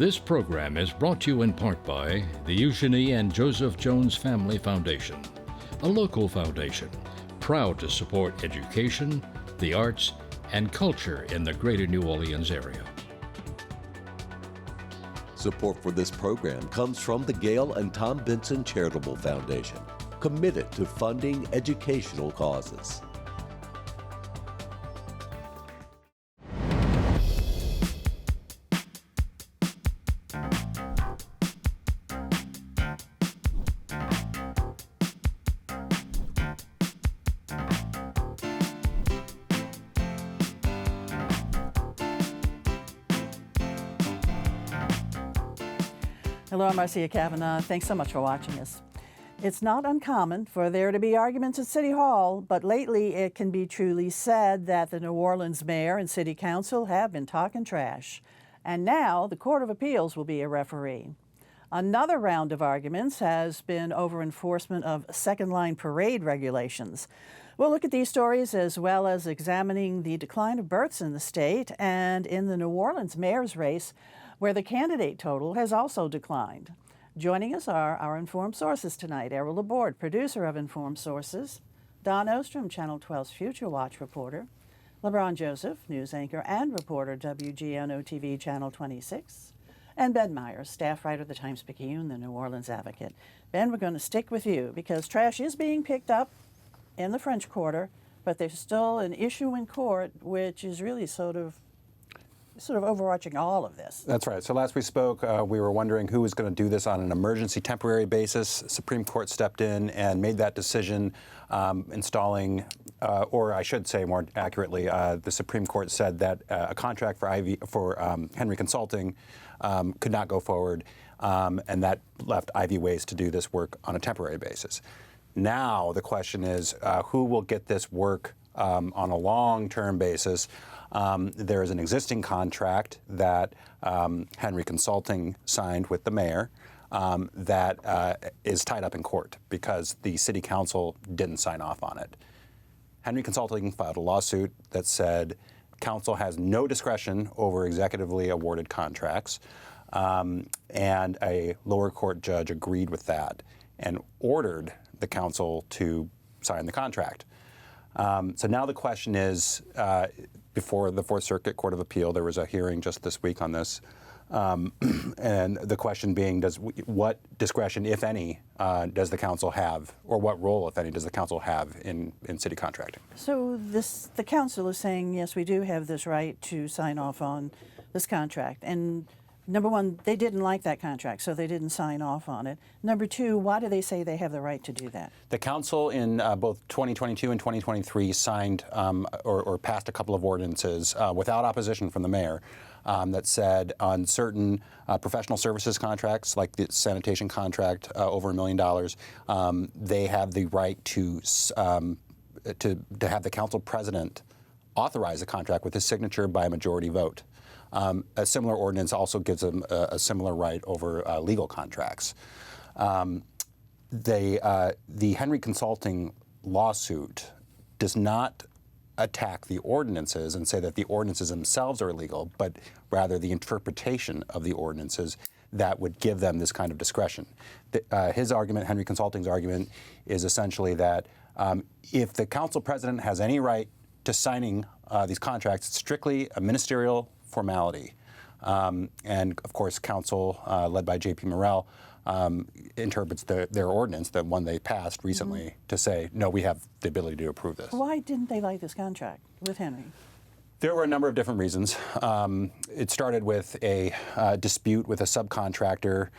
This program is brought to you in part by the Eugenie and Joseph Jones Family Foundation, a local foundation proud to support education, the arts, and culture in the greater New Orleans area. Support for this program comes from the Gail and Tom Benson Charitable Foundation, committed to funding educational causes. Hello, I'm Marcia Kavanaugh. Thanks so much for watching us. It's not uncommon for there to be arguments at City Hall, but lately it can be truly said that the New Orleans mayor and city council have been talking trash. And now the Court of Appeals will be a referee. Another round of arguments has been over enforcement of second-line parade regulations. We'll look at these stories as well as examining the decline of births in the state and in the New Orleans mayor's race, where the candidate total has also declined. Joining us are our Informed Sources tonight. Errol, Laborde, producer of Informed Sources. Don Ostrom, Channel 12's Future Watch reporter. LeBron Joseph, news anchor and reporter, WGNO-TV, Channel 26. And Ben Myers, staff writer of the Times-Picayune, the New Orleans Advocate. Ben, we're going to stick with you because trash is being picked up in the French Quarter, but there's still an issue in court which is really sort of overarching all of this. That's right. So last we spoke, we were wondering who was going to do this on an emergency temporary basis. Supreme Court stepped in and made that decision, installing, or I should say more accurately, the Supreme Court said that a contract for Henry Consulting could not go forward, and that left WYES to do this work on a temporary basis. Now the question is, who will get this work on a long-term basis? There is an existing contract that Henry Consulting signed with the mayor that is tied up in court because the city council didn't sign off on it. Henry Consulting filed a lawsuit that said council has no discretion over executively awarded contracts, and a lower court judge agreed with that and ordered the council to sign the contract. So now the question is, before the Fourth Circuit Court of Appeal, there was a hearing just this week on this, and the question being, what discretion, if any, does the council have, or what role, if any, does the council have in city contracting? So the council is saying, yes, we do have this right to sign off on this contract. And number one, they didn't like that contract, so they didn't sign off on it. Number two, why do they say they have the right to do that? The council in both 2022 and 2023 signed or passed a couple of ordinances without opposition from the mayor that said on certain professional services contracts, like the sanitation contract over $1 million, they have the right to have the council president authorize the contract with his signature by a majority vote. A similar ordinance also gives them a similar right over legal contracts. The Henry Consulting lawsuit does not attack the ordinances and say that the ordinances themselves are illegal, but rather the interpretation of the ordinances that would give them this kind of discretion. His argument, Henry Consulting's argument, is essentially that if the council president has any right to signing these contracts, it's strictly a ministerial formality. And of course, council, led by J.P. Morrell, interprets their ordinance, the one they passed recently, to say, no, we have the ability to approve this. Why didn't they like this contract with Henry? There were a number of different reasons. It started with a dispute with a subcontractor,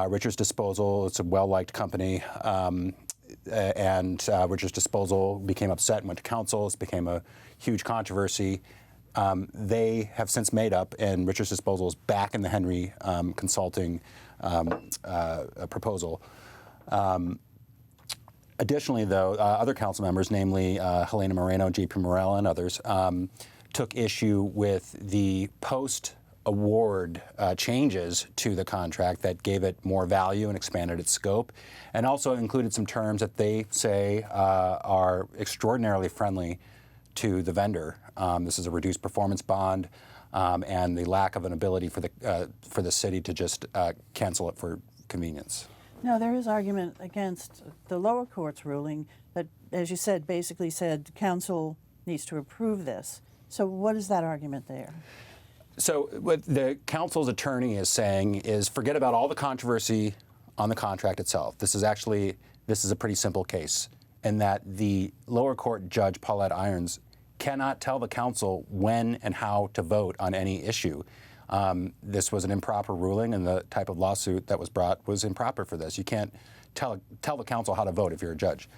Richards Disposal. It's a well-liked company. And Richards Disposal became upset and went to council. This became a huge controversy. They have since made up, and Richards Disposal is back in the Henry Consulting proposal. Additionally, though, other council members, namely Helena Moreno, J.P. Morrell, and others, took issue with the post-award changes to the contract that gave it more value and expanded its scope, and also included some terms that they say are extraordinarily friendly to the vendor. This is a reduced performance bond. and the lack of an ability for the city to just cancel it for convenience. No, there is argument against the lower court's ruling that, as you said, basically said council needs to approve this. So what is that argument there? So what the council's attorney is saying is forget about all the controversy on the contract itself. This is a pretty simple case in that the lower court judge, Paulette Irons, cannot tell the council when and how to vote on any issue. This was an improper ruling, and the type of lawsuit that was brought was improper for this. You can't tell the council how to vote if you're a judge.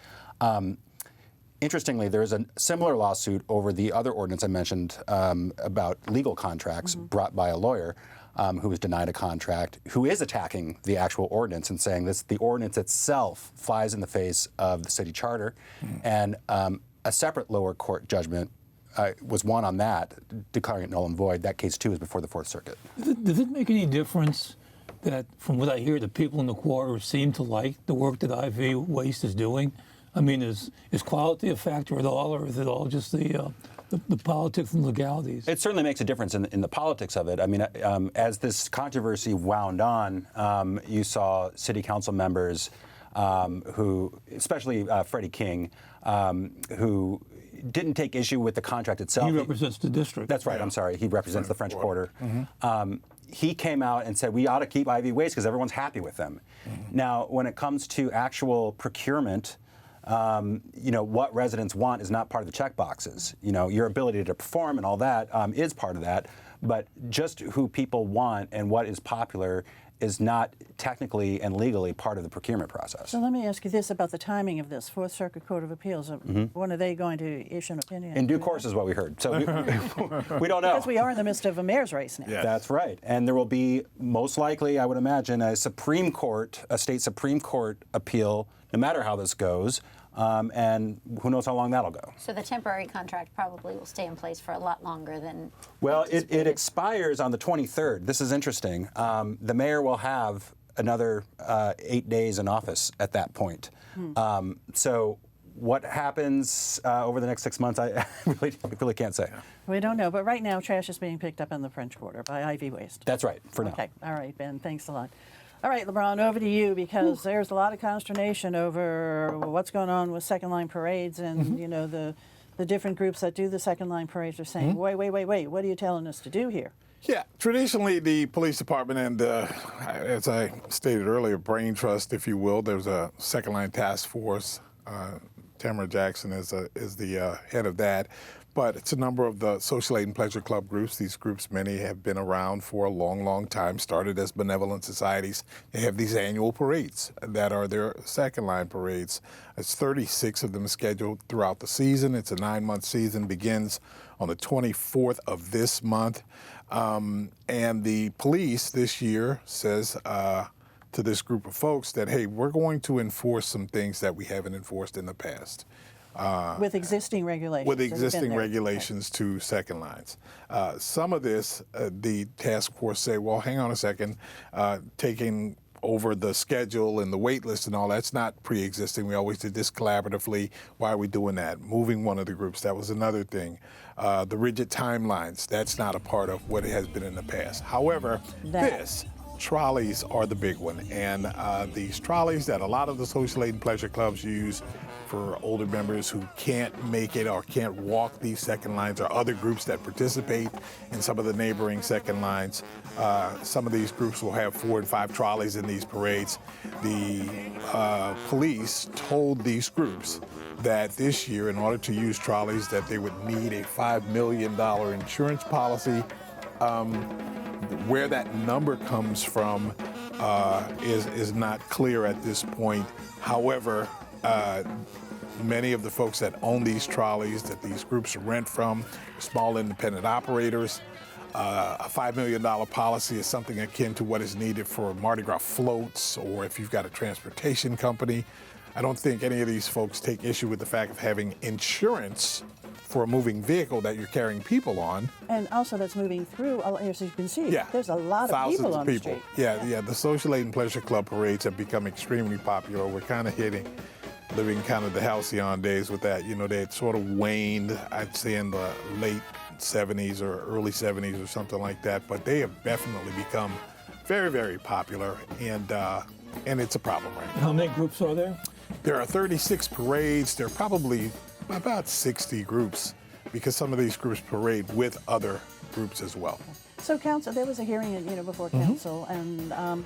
Interestingly, there is a similar lawsuit over the other ordinance I mentioned about legal contracts brought by a lawyer who was denied a contract, who is attacking the actual ordinance and saying this, the ordinance itself flies in the face of the city charter. And a separate lower court judgment was won on that, declaring it null and void. That case, too, is before the Fourth Circuit. Does it make any difference that, from what I hear, the people in the quarter seem to like the work that WYES is doing? I mean, is quality a factor at all, or is it all just the politics and legalities? It certainly makes a difference in the politics of it. I mean, as this controversy wound on, you saw city council members who, especially Freddie King, who didn't take issue with the contract itself. He represents the district. That's right. I'm sorry. He represents the French Quarter. He came out and said we ought to keep WYES because everyone's happy with them. Now, when it comes to actual procurement, what residents want is not part of the check boxes. Your ability to perform and all that is part of that, but just who people want and what is popular is not technically and legally part of the procurement process. So let me ask you this about the timing of this. Fourth Circuit Court of Appeals, when are they going to issue an opinion? In due course is what we heard. So we don't know. Because we are in the midst of a mayor's race now. Yes. That's right. And there will be, most likely, I would imagine, a state Supreme Court appeal, no matter how this goes. And who knows how long that'll go. So the temporary contract probably will stay in place for a lot longer than... Well, it expires on the 23rd. This is interesting. The mayor will have another 8 days in office at that point. So what happens over the next 6 months, I really can't say. We don't know, but right now trash is being picked up in the French Quarter by WYES. That's right, for now. Okay, all right, Ben, thanks a lot. All right, LeBron, over to you, because there's a lot of consternation over what's going on with second line parades, and the different groups that do the second line parades are saying, wait, what are you telling us to do here? Yeah, traditionally the police department and, as I stated earlier, brain trust, if you will, there's a second line task force. Tamara Jackson is the head of that. But it's a number of the social aid and pleasure club groups. These groups, many have been around for a long, long time, started as benevolent societies. They have these annual parades that are their second line parades. It's 36 of them scheduled throughout the season. It's a 9-month season, begins on the 24th of this month. And the police this year says to this group of folks that, hey, we're going to enforce some things that we haven't enforced in the past. With existing regulations. With existing regulations to second lines. Some of this, the task force say, well, hang on a second, taking over the schedule and the wait list and all, that's not pre-existing. We always did this collaboratively. Why are we doing that? Moving one of the groups, that was another thing. The rigid timelines, that's not a part of what it has been in the past. However, trolleys are the big one. And these trolleys that a lot of the social aid and pleasure clubs use for older members who can't make it or can't walk these second lines, or other groups that participate in some of the neighboring second lines. Some of these groups will have 4 and 5 trolleys in these parades. The police told these groups that this year, in order to use trolleys, that they would need a $5 million insurance policy. Where that number comes from is not clear at this point. However, many of the folks that own these trolleys that these groups rent from, small independent operators, a $5 million policy is something akin to what is needed for Mardi Gras floats, or if you've got a transportation company. I don't think any of these folks take issue with the fact of having insurance for a moving vehicle that you're carrying people on. And also that's moving through, as you can see, yeah, there's a lot of people on the street. Yeah, the social aid and pleasure club parades have become extremely popular. We're kind of living kind of the halcyon days with that. They had sort of waned, I'd say, in the late 70s or early 70s or something like that, but they have definitely become very, very popular, and it's a problem right now. How many groups are there? There are 36 parades. There are probably about 60 groups, because some of these groups parade with other groups as well. So, council, there was a hearing, before council, and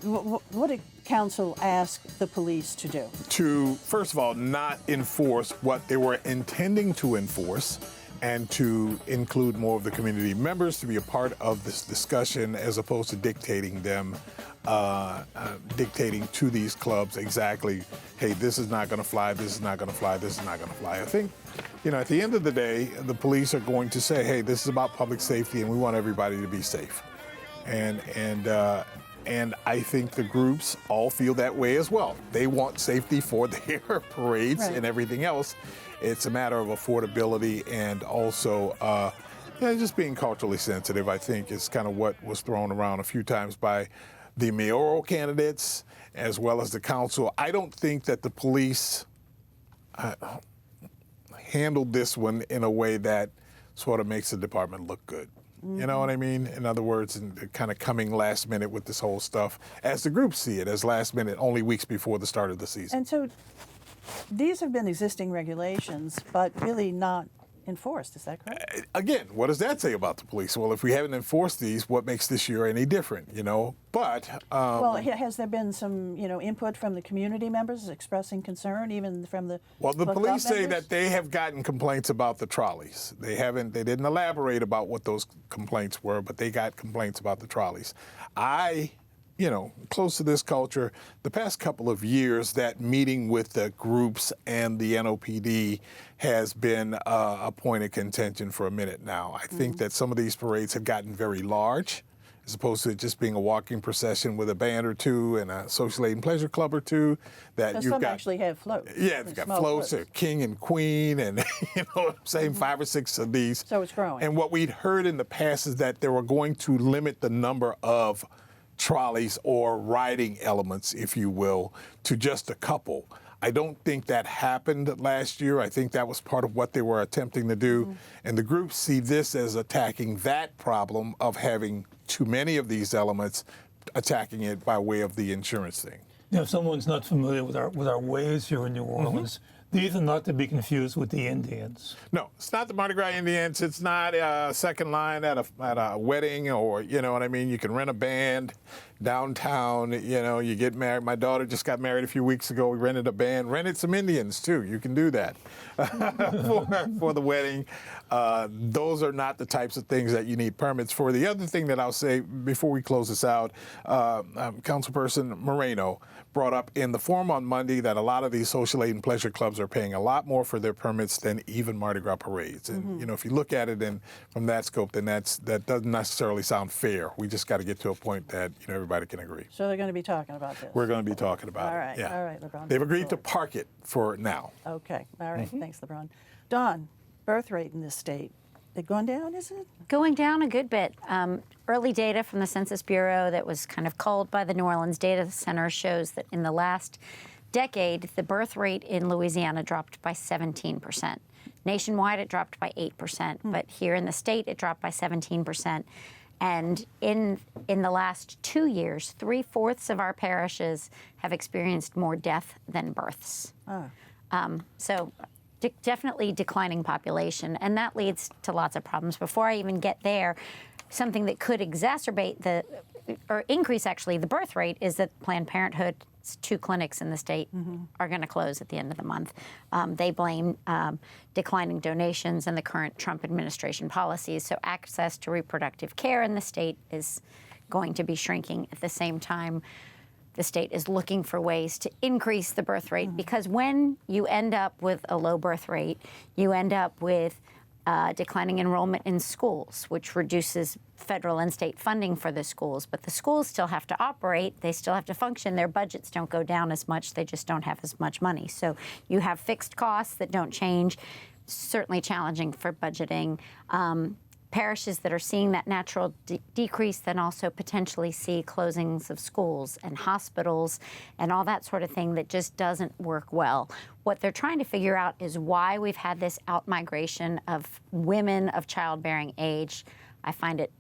what did council ask the police to do? To, first of all, not enforce what they were intending to enforce, and to include more of the community members to be a part of this discussion, as opposed to dictating them, dictating to these clubs exactly, hey, this is not going to fly, this is not going to fly, this is not going to fly. I think, at the end of the day, the police are going to say, hey, this is about public safety, and we want everybody to be safe. And I think the groups all feel that way as well. They want safety for their parades and everything else. It's a matter of affordability, and also just being culturally sensitive, I think, is kind of what was thrown around a few times by the mayoral candidates as well as the council. I don't think that the police handled this one in a way that sort of makes the department look good. You know what I mean? In other words, and kind of coming last minute with this whole stuff, as the groups see it, as last minute, only weeks before the start of the season. And so these have been existing regulations, but really not enforced. Is that correct? Again, what does that say about the police? Well, if we haven't enforced these, what makes this year any different, But well, has there been some, input from the community members expressing concern, even from the the club police say members? that they have gotten complaints about the trolleys. They didn't elaborate about what those complaints were, but they got complaints about the trolleys. Close to this culture, the past couple of years, that meeting with the groups and the NOPD has been a point of contention for a minute now. I think that some of these parades have gotten very large, as opposed to it just being a walking procession with a band or two and a social aid and pleasure club or two. That Some actually have floats. Yeah, they've got floats, king and queen, and what I'm saying, 5 or 6 of these. So it's growing. And what we'd heard in the past is that they were going to limit the number of trolleys or riding elements, if you will, to just a couple. I don't think that happened last year. I think that was part of what they were attempting to do. And the groups see this as attacking that problem of having too many of these elements, attacking it by way of the insurance thing. Now, if someone's not familiar with our WYES here in New Orleans, these are not to be confused with the Indians. No, it's not the Mardi Gras Indians. It's not a second line at a wedding, or, you know what I mean? You can rent a band downtown, you get married. My daughter just got married a few weeks ago. We rented a band, rented some Indians too. You can do that for the wedding. Those are not the types of things that you need permits for. The other thing that I'll say before we close this out, Councilperson Moreno brought up in the forum on Monday that a lot of these social aid and pleasure clubs are paying a lot more for their permits than even Mardi Gras parades. And if you look at it from that scope, then that doesn't necessarily sound fair. We just got to get to a point that everybody can agree. So they're going to be talking about this. We're going to be talking about All right, it. Yeah. all right, LeBron. They've agreed to park it for now. Okay, all right, thanks, LeBron. Dawn, birth rate in this state, they've gone down, is it? Going down a good bit. Early data from the Census Bureau that was kind of culled by the New Orleans Data Center shows that in the last decade, the birth rate in Louisiana dropped by 17%. Nationwide, it dropped by 8%, but here in the state, it dropped by 17%. And in the last 2 years, 3/4 of our parishes have experienced more death than births. So definitely declining population, and that leads to lots of problems. Before I even get there, something that could exacerbate or increase actually the birth rate is that Planned Parenthood's 2 clinics in the state are going to close at the end of the month. They blame declining donations and the current Trump administration policies. So access to reproductive care in the state is going to be shrinking. At the same time, the state is looking for ways to increase the birth rate, because when you end up with a low birth rate, you end up with declining enrollment in schools, which reduces federal and state funding for the schools. But the schools still have to operate. They still have to function. Their budgets don't go down as much. They just don't have as much money. So you have fixed costs that don't change, certainly challenging for budgeting. parishes that are seeing that natural decrease then also potentially see closings of schools and hospitals and all that sort of thing that just doesn't work well. What they're trying to figure out is why we've had this outmigration of women of childbearing age. I find it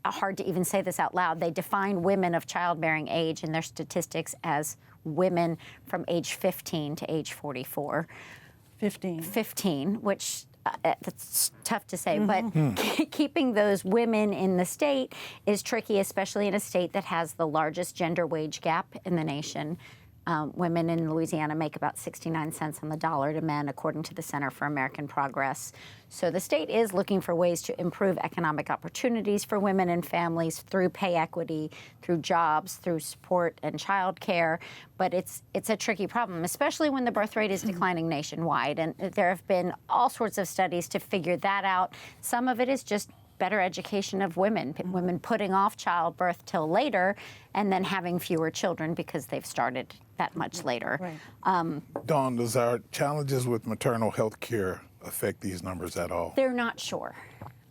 hard to even say this out loud. They define women of childbearing age in their statistics as women from age 15 to age 44. 15, which that's tough to say, but keeping those women in the state is tricky, especially in a state that has the largest gender wage gap in the nation. Women in Louisiana make about 69 cents on the dollar to men, according to the Center for American Progress. So the state is looking for ways to improve economic opportunities for women and families through pay equity, through jobs, through support and child care. But it's a tricky problem, especially when the birth rate is declining nationwide. And there have been all sorts of studies to figure that out. Some of it is just better education of women, women putting off childbirth till later and then having fewer children because they've started that much later. Right. Dawn, does our challenges with maternal health care affect these numbers at all? They're not sure.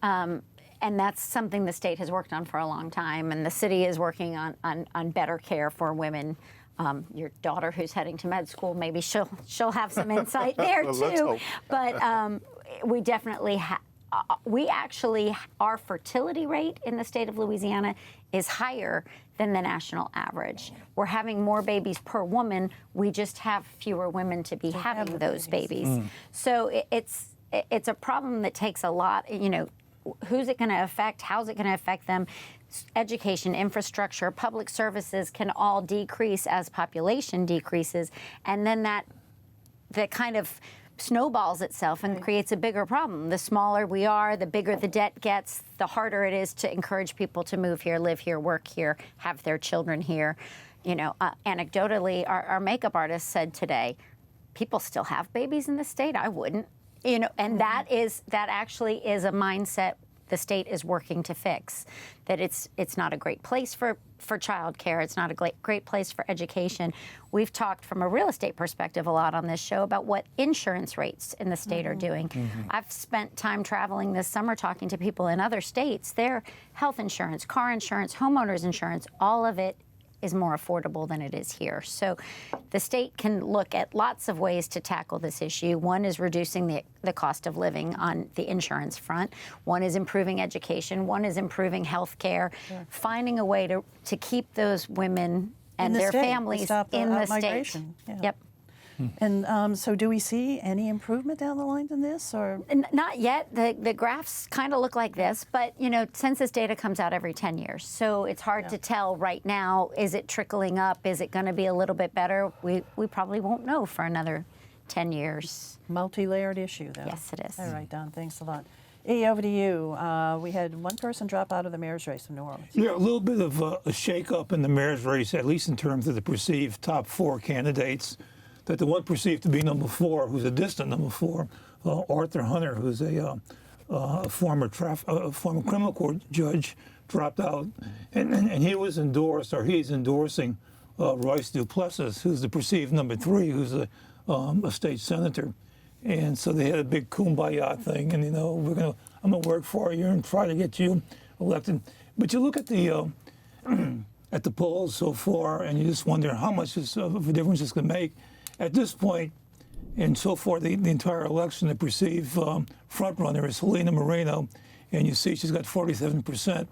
And that's something the state has worked on for a long time, and the city is working on better care for women. Your daughter who's heading to med school, maybe she'll have some insight there Well, too. let's hope. But we definitely our fertility rate in the state of Louisiana is higher than the national average. We're having more babies per woman. We just have fewer women to be having those babies. So it's a problem that takes a lot. You know, who's it going to affect? How's it going to affect them? Education, infrastructure, public services can all decrease as population decreases, and then that kind of snowballs itself and creates a bigger problem. The smaller we are, the bigger the debt gets, the harder it is to encourage people to move here, live here, work here, have their children here. You know, anecdotally, our makeup artist said today, people still have babies in the state. I wouldn't. You know, and that actually is a mindset the state is working to fix. That it's not a great place for childcare. It's not a great place for education. We've talked from a real estate perspective a lot on this show about what insurance rates in the state are doing. I've spent time traveling this summer talking to people in other states. Their health insurance, car insurance, homeowners insurance, all of it is more affordable than it is here. So the state can look at lots of ways to tackle this issue. One is reducing the cost of living on the insurance front. One is improving education. One is improving health care, finding a way to keep those women and their families in the state. Yeah. Yep. And so do we see any improvement down the line in this, or? Not yet. The graphs kind of look like this, but you know, census data comes out every 10 years. So it's hard to tell right now, is it trickling up? Is it going to be a little bit better? We probably won't know for another 10 years. Multi-layered issue, though. Yes, it is. All right, Don, thanks a lot. E, over to you. We had one person drop out of the mayor's race in New Orleans. Yeah, a little bit of a shake-up in the mayor's race, at least in terms of the perceived top four candidates. That the one perceived to be number 4, who's a distant number 4, Arthur Hunter, who's a former criminal court judge, dropped out, and he was endorsed, or he's endorsing Royce Duplessis, who's the perceived number 3, who's a state senator, and so they had a big kumbaya thing, and you know, I'm gonna work for you and try to get you elected. But you look at the at the polls so far, and you just wonder how much of a difference it's going to make. At this point, and so far the entire election, the perceived front runner is Helena Moreno, and you see she's got 47%.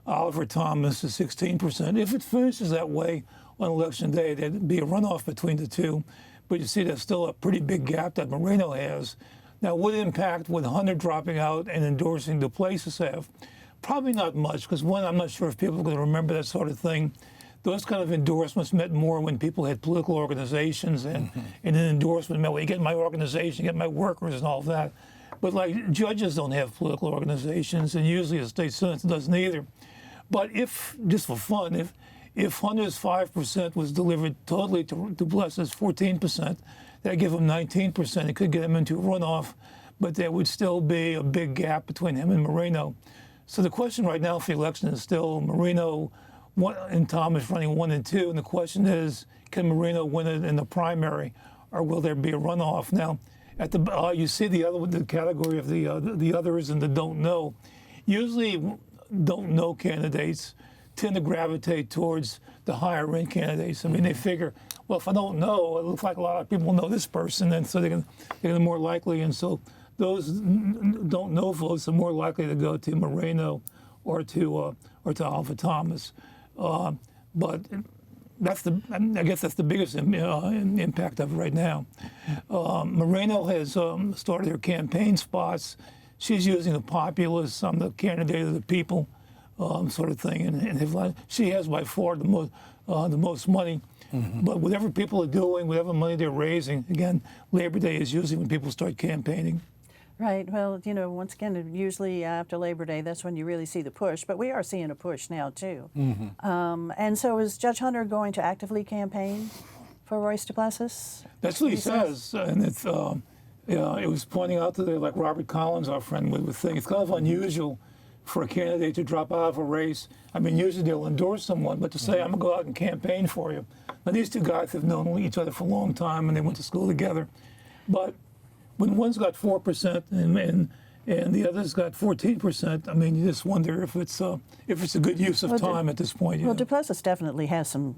Oliver Thomas is 16%. If it finishes that way on election day, there'd be a runoff between the two. But you see there's still a pretty big gap that Moreno has. Now, what impact would Hunter dropping out and endorsing Duplessis have? Probably not much, because one, I'm not sure if people are going to remember that sort of thing. Those kind of endorsements meant more when people had political organizations, and an endorsement meant, well, you get my organization, you get my workers and all of that. But like judges don't have political organizations, and usually a state senate doesn't either. But if, just for fun, if Hunter's 5% was delivered totally to Duplessis 14%, that'd give him 19%. It could get him into a runoff, but there would still be a big gap between him and Moreno. So the question right now for the election is still Moreno and Thomas running 1 and 2, and the question is, can Moreno win it in the primary, or will there be a runoff? Now, at the you see the category of the others and the don't know. usually don't know candidates tend to gravitate towards the higher rank candidates. I mean, they figure, well, if I don't know, it looks like a lot of people know this person, and so they're more likely. And so those don't know votes are more likely to go to Moreno or to Alpha Thomas. But I guess that's the biggest impact of it right now. Moreno has started her campaign spots. She's using the populists. I'm the candidate of the people, sort of thing. And she has by far the most money. Mm-hmm. But whatever people are doing, whatever money they're raising, again, Labor Day is usually when people start campaigning. Right. Well, once again, usually after Labor Day, that's when you really see the push. But we are seeing a push now, too. Mm-hmm. And so is Judge Hunter going to actively campaign for Royce Duplessis? That's what he says. And it's, it was pointing out today, like Robert Collins, our friend, was saying, it's kind of unusual for a candidate to drop out of a race. I mean, usually they'll endorse someone, but to say, I'm going to go out and campaign for you. Now, these two guys have known each other for a long time, and they went to school together. But when one's got 4% and the other's got 14%, I mean, you just wonder if it's a good use of time at this point. Well, Duplessis definitely has some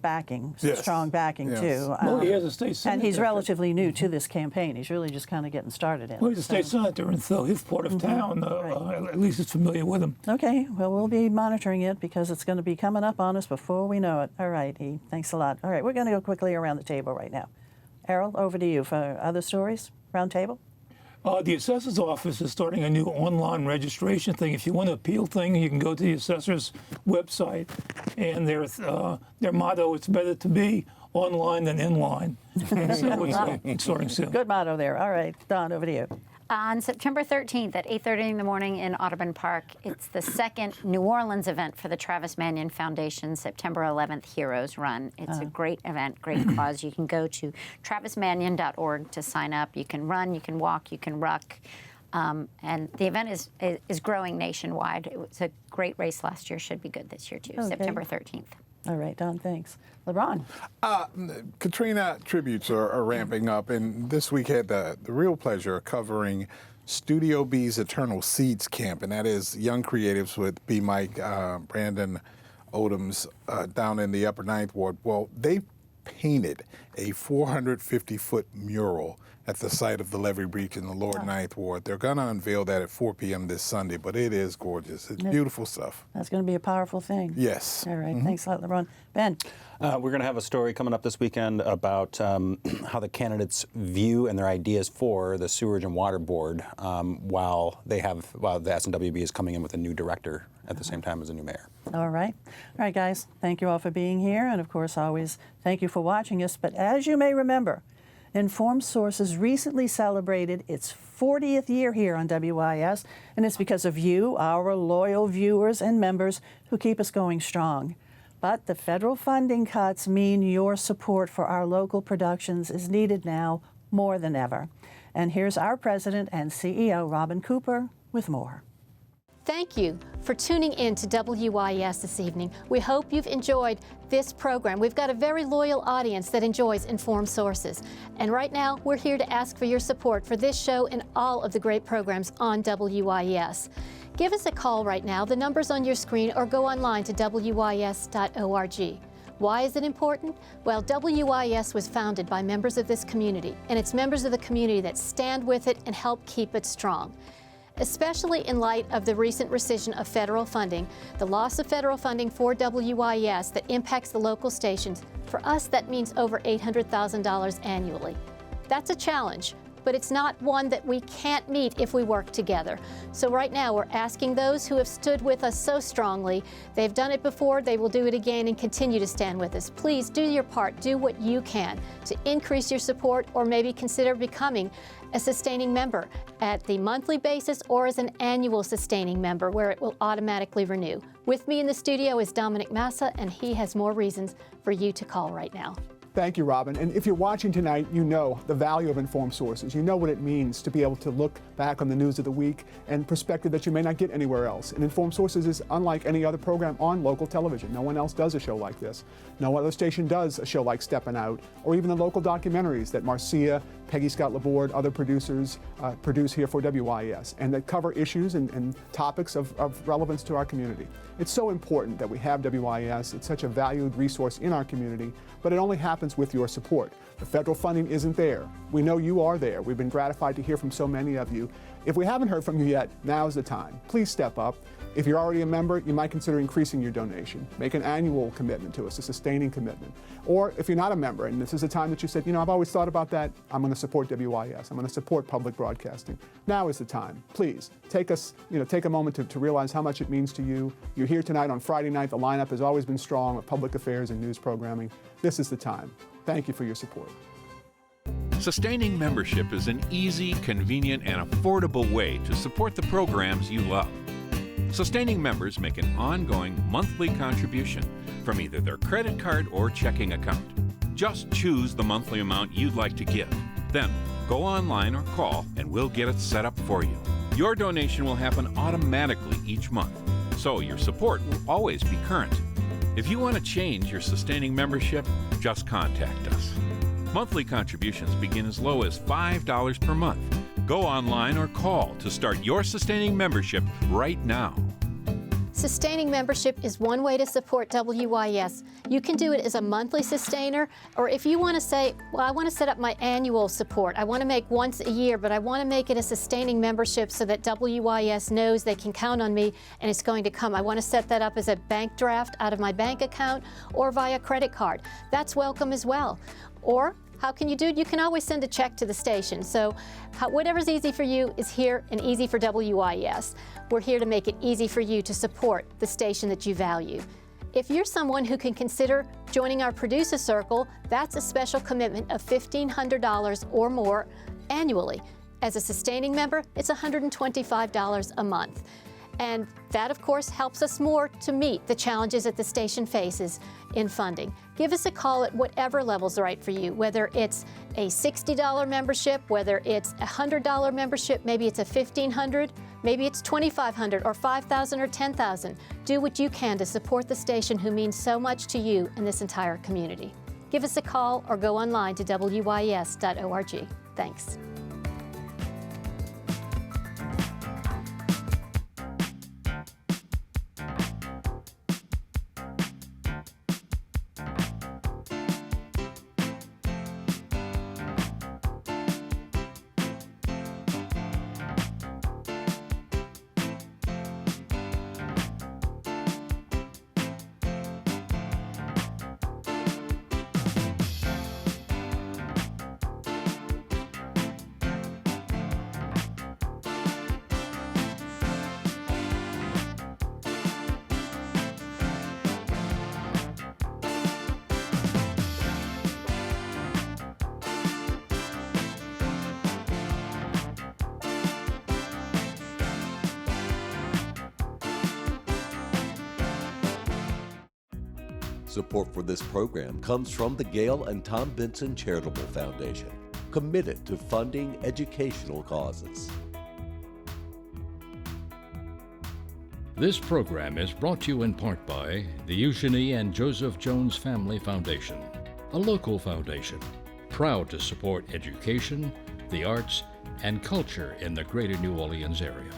backing, some strong backing, too. Well, he has a state senator. And he's relatively new to this campaign. He's really just kind of getting started in it. Well, he's a state senator, and so his part of town, at least is familiar with him. Okay, well, we'll be monitoring it because it's going to be coming up on us before we know it. All right, E, thanks a lot. All right, we're going to go quickly around the table right now. Errol, over to you for other stories, round table. The assessor's office is starting a new online registration thing. If you want to appeal thing, you can go to the assessor's website, and their motto, it's better to be online than in line. So it's starting soon. Good motto there. All right, Don, over to you. On September 13th at 8:30 in the morning in Audubon Park, it's the second New Orleans event for the Travis Manion Foundation September 11th Heroes Run. It's a great event, great cause. You can go to travismanion.org to sign up. You can run, you can walk, you can ruck. And the event is growing nationwide. It was a great race last year, should be good this year too, September 13th. All right, Don, thanks. LeBron. Katrina tributes are ramping up, and this week had the real pleasure of covering Studio B's Eternal Seeds Camp, and that is young creatives with B. Mike, Brandon Odoms down in the Upper Ninth Ward. Well, they painted a 450-foot mural at the site of the Levee Breach in the Lower Ninth Ward. They're going to unveil that at 4 p.m. this Sunday, but it is gorgeous. It's beautiful stuff. That's going to be a powerful thing. Yes. All right. Thanks a lot, LeBron. Ben. We're going to have a story coming up this weekend about how the candidates view and their ideas for the Sewerage and Water Board while the S&WB is coming in with a new director at the same time as a new mayor. All right. All right, guys. Thank you all for being here. And, of course, always thank you for watching us. But as you may remember, Informed Sources recently celebrated its 40th year here on WYES, and it's because of you, our loyal viewers and members, who keep us going strong. But the federal funding cuts mean your support for our local productions is needed now more than ever. And here's our president and CEO, Robin Cooper, with more. Thank you for tuning in to WYES this evening. We hope you've enjoyed this program. We've got a very loyal audience that enjoys Informed Sources. And right now, we're here to ask for your support for this show and all of the great programs on WYES. Give us a call right now. The number's on your screen, or go online to wyes.org. Why is it important? Well, WYES was founded by members of this community, and it's members of the community that stand with it and help keep it strong. Especially in light of the recent rescission of federal funding, the loss of federal funding for WYES that impacts the local stations, for us that means over $800,000 annually. That's a challenge, but it's not one that we can't meet if we work together. So right now we're asking those who have stood with us so strongly, they've done it before, they will do it again and continue to stand with us. Please do your part, do what you can to increase your support, or maybe consider becoming a sustaining member at the monthly basis or as an annual sustaining member where it will automatically renew. With me in the studio is Dominic Massa, and he has more reasons for you to call right now. Thank you, Robin. And if you're watching tonight, you know the value of Informed Sources. You know what it means to be able to look back on the news of the week and perspective that you may not get anywhere else. And Informed Sources is unlike any other program on local television. No one else does a show like this. No other station does a show like Steppin' Out, or even the local documentaries that Marcia, Peggy Scott Laborde, other producers produce here for WYES, and that cover issues and topics of relevance to our community. It's so important that we have WYES. It's such a valued resource in our community, but it only happens with your support. The federal funding isn't there. We know you are there. We've been gratified to hear from so many of you. If we haven't heard from you yet, now's the time. Please step up. If you're already a member, you might consider increasing your donation. Make an annual commitment to us, a sustaining commitment. Or if you're not a member and this is a time that you said, you know, I've always thought about that, I'm going to support WYES, I'm going to support public broadcasting. Now is the time. Please take a moment to realize how much it means to you. You're here tonight on Friday night. The lineup has always been strong with public affairs and news programming. This is the time. Thank you for your support. Sustaining membership is an easy, convenient, and affordable way to support the programs you love. Sustaining members make an ongoing monthly contribution from either their credit card or checking account. Just choose the monthly amount you'd like to give. Then go online or call and we'll get it set up for you. Your donation will happen automatically each month, so your support will always be current. If you want to change your sustaining membership, just contact us. Monthly contributions begin as low as $5 per month. Go online or call to start your sustaining membership right now. Sustaining membership is one way to support WYES. You can do it as a monthly sustainer, or if you want to say, well, I want to set up my annual support. I want to make once a year, but I want to make it a sustaining membership so that WYES knows they can count on me and it's going to come. I want to set that up as a bank draft out of my bank account or via credit card. That's welcome as well. Or how can you do it? You can always send a check to the station. So whatever's easy for you is here and easy for WYES. We're here to make it easy for you to support the station that you value. If you're someone who can consider joining our producer circle, that's a special commitment of $1,500 or more annually. As a sustaining member, it's $125 a month. And that, of course, helps us more to meet the challenges that the station faces in funding. Give us a call at whatever level's right for you, whether it's a $60 membership, whether it's a $100 membership, maybe it's a $1,500, maybe it's $2,500 or $5,000 or $10,000. Do what you can to support the station who means so much to you and this entire community. Give us a call or go online to wyes.org. Thanks. Support for this program comes from the Gail and Tom Benson Charitable Foundation, committed to funding educational causes. This program is brought to you in part by the Eugenie and Joseph Jones Family Foundation, a local foundation proud to support education, the arts, and culture in the greater New Orleans area.